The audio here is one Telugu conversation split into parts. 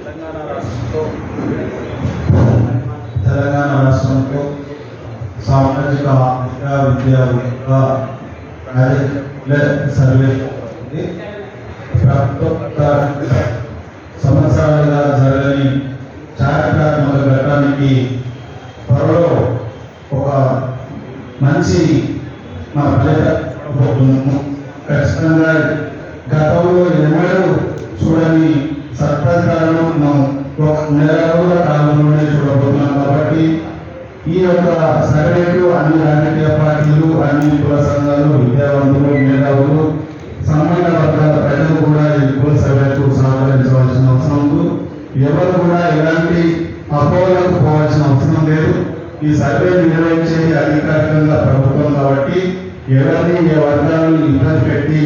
తెలంగాణ రాష్ట్రంలో సామాజిక విద్యా సర్వే సంవత్సరాలుగా జరగని చారిత్రాత్మక ఘట్టానికి త్వరలో ఒక మంచి మన ఫలితం ఖచ్చితంగా గతంలో ఎన్నడూ చూడని సత్ఫలితాలను మనం ఒక నెల రోజుల కాలంలోనే చూడబోతున్నాం. కాబట్టి ఈ యొక్క సర్వేకు అన్ని రాజకీయ పార్టీలు, అన్ని కుల సంఘాలు, విద్యావంతులు, మేధావులు, సంబంధ వర్గాల ప్రజలు కూడా ఈ కుల సర్వేకు సహకరించవలసిన అవసరం ఉంది. ఎవరు కూడా ఎలాంటి అపోహలకు పోవాల్సిన అవసరం లేదు. ఈ సర్వే నిర్వహించేది అధికారికంగా ప్రభుత్వం కాబట్టి ఎవరిని ఏ వర్గాలను ఇబ్బంది పెట్టి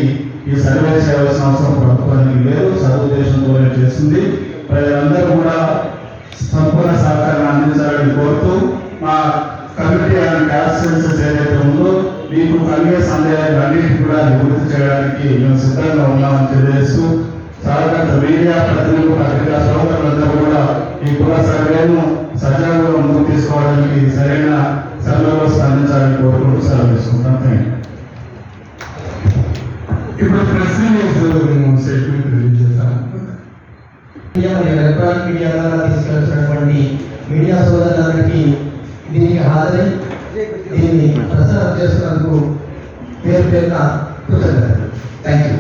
ఈ సర్వే చేయవలసిన అవసరం ప్రభుత్వానికి లేదు. సదుద్దేశంతోనే చేస్తుంది. ప్రజలందరూ కూడా సంపూర్ణ సహకారం అందించాలని కోరుతూ మా కమిటీ అండ్ క్యాస్ట్ సెన్సెస్ ఏదైతే ఉందో మీకు కలిగే సందేహాలు అన్నింటినీ కూడా నివృత్తి చేయడానికి మేము సిద్ధంగా ఉన్నామని తెలియజేస్తూ సాధారణ మీడియా ప్రతినిధులు, పత్రికా సోదరులందరూ కూడా ఈ కుల సర్వేను సజావుగా ముందుకు తీసుకోవడానికి సరైన సర్వేలో స్పందించాలని కోరుకుంటూ సెలవు తీసుకుంటాం. ఇప్పుడు ప్రశ్న స్టేట్మెంట్ రిలీజ్ చేస్తాను. ఎలక్ట్రానిక్ మీడియా ద్వారా తీసుకొచ్చినటువంటి మీడియా సోదరులందరికీ దీనికి హాజరై దీన్ని ప్రసారం చేస్తున్నందుకు పేరు పేరున కృతజ్ఞతలు. Thank you.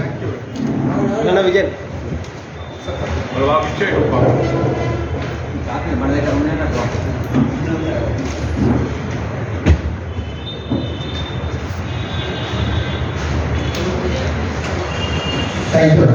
విజయ్ మన దగ్గర ఉన్నాయి. Thank you.